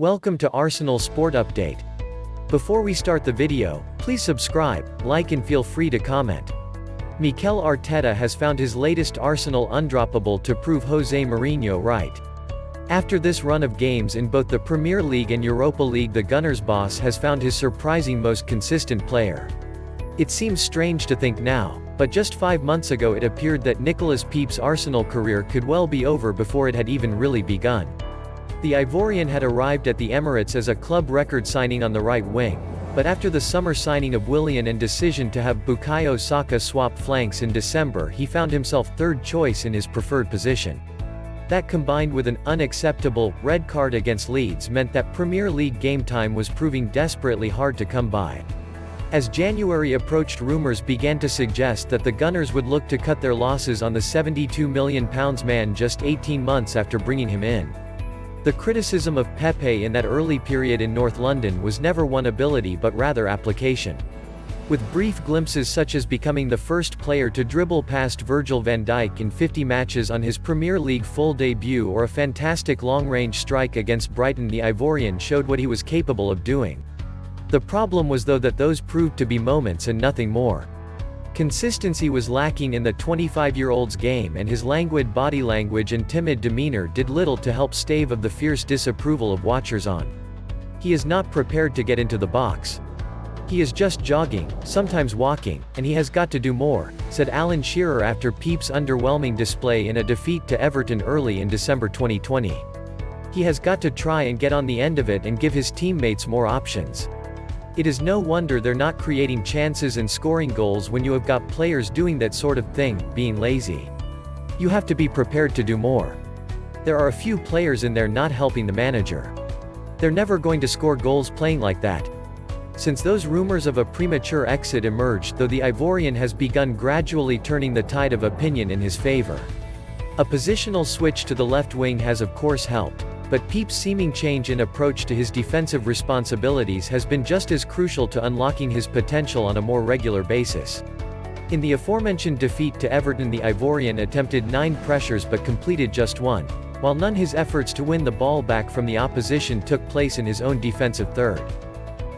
Welcome to Arsenal Sport Update. Before we start the video, please subscribe, like and feel free to comment. Mikel Arteta has found his latest Arsenal undroppable to prove Jose Mourinho right. After this run of games in both the Premier League and Europa League, the Gunners' boss has found his surprising most consistent player. It seems strange to think now, but just 5 months ago it appeared that Nicolas Pepe's Arsenal career could well be over before it had even really begun. The Ivorian had arrived at the Emirates as a club record signing on the right wing, but after the summer signing of Willian and decision to have Bukayo Saka swap flanks in December, he found himself third choice in his preferred position. That combined with an unacceptable red card against Leeds meant that Premier League game time was proving desperately hard to come by. As January approached, rumors began to suggest that the Gunners would look to cut their losses on the £72 million man just 18 months after bringing him in. The criticism of Pepe in that early period in North London was never one ability but rather application. With brief glimpses such as becoming the first player to dribble past Virgil van Dijk in 50 matches on his Premier League full debut, or a fantastic long-range strike against Brighton, the Ivorian showed what he was capable of doing. The problem was though that those proved to be moments and nothing more. Consistency was lacking in the 25-year-old's game, and his languid body language and timid demeanor did little to help stave off the fierce disapproval of watchers on. He is not prepared to get into the box. He is just jogging, sometimes walking, and he has got to do more, said Alan Shearer after Pepe's underwhelming display in a defeat to Everton early in December 2020. He has got to try and get on the end of it and give his teammates more options. It is no wonder they're not creating chances and scoring goals when you have got players doing that sort of thing, being lazy. You have to be prepared to do more. There are a few players in there not helping the manager. They're never going to score goals playing like that. Since those rumors of a premature exit emerged, though, the Ivorian has begun gradually turning the tide of opinion in his favor. A positional switch to the left wing has of course helped, but Pepe's seeming change in approach to his defensive responsibilities has been just as crucial to unlocking his potential on a more regular basis. In the aforementioned defeat to Everton, the Ivorian attempted 9 pressures but completed just 1, while none his efforts to win the ball back from the opposition took place in his own defensive third.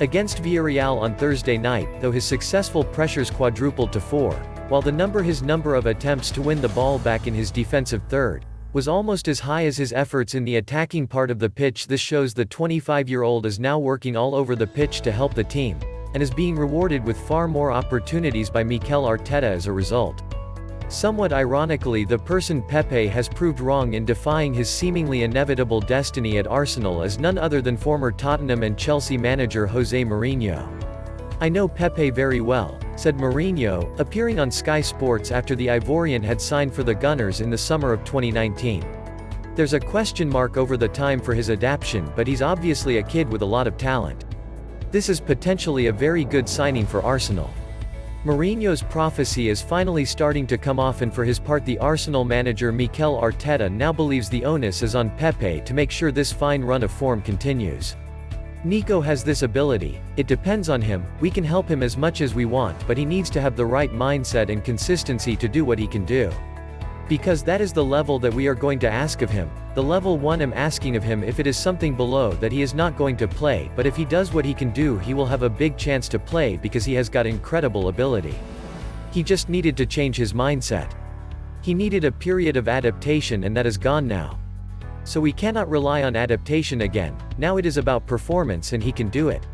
Against Villarreal on Thursday night, though, his successful pressures quadrupled to 4, while his number of attempts to win the ball back in his defensive third was almost as high as his efforts in the attacking part of the pitch. This shows the 25-year-old is now working all over the pitch to help the team, and is being rewarded with far more opportunities by Mikel Arteta as a result. Somewhat ironically, the person Pepe has proved wrong in defying his seemingly inevitable destiny at Arsenal is none other than former Tottenham and Chelsea manager Jose Mourinho. "I know Pepe very well," said Mourinho, appearing on Sky Sports after the Ivorian had signed for the Gunners in the summer of 2019. "There's a question mark over the time for his adaptation, but he's obviously a kid with a lot of talent. This is potentially a very good signing for Arsenal." Mourinho's prophecy is finally starting to come off, and for his part the Arsenal manager Mikel Arteta now believes the onus is on Pepe to make sure this fine run of form continues. "Nico has this ability, it depends on him, we can help him as much as we want, but he needs to have the right mindset and consistency to do what he can do. Because that is the level that we are going to ask of him, the level 1 I'm asking of him. If it is something below that, he is not going to play, but if he does what he can do, he will have a big chance to play because he has got incredible ability. He just needed to change his mindset. He needed a period of adaptation, and that is gone now. So we cannot rely on adaptation again, now it is about performance, and he can do it.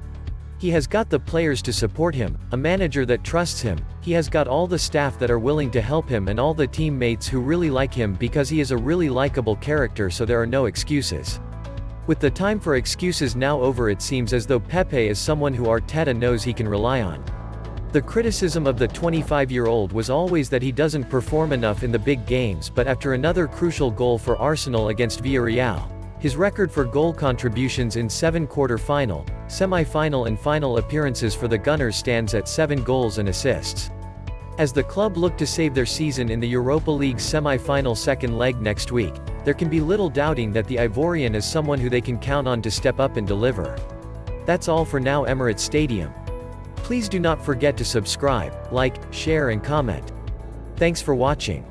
He has got the players to support him, a manager that trusts him, he has got all the staff that are willing to help him, and all the teammates who really like him because he is a really likable character, so there are no excuses." With the time for excuses now over, it seems as though Pepe is someone who Arteta knows he can rely on. The criticism of the 25-year-old was always that he doesn't perform enough in the big games, but after another crucial goal for Arsenal against Villarreal, his record for goal contributions in 7 quarter-final, semi-final and final appearances for the Gunners stands at 7 goals and assists. As the club look to save their season in the Europa League semi-final second leg next week, there can be little doubting that the Ivorian is someone who they can count on to step up and deliver. That's all for now, Emirates Stadium. Please do not forget to subscribe, like, share and comment. Thanks for watching.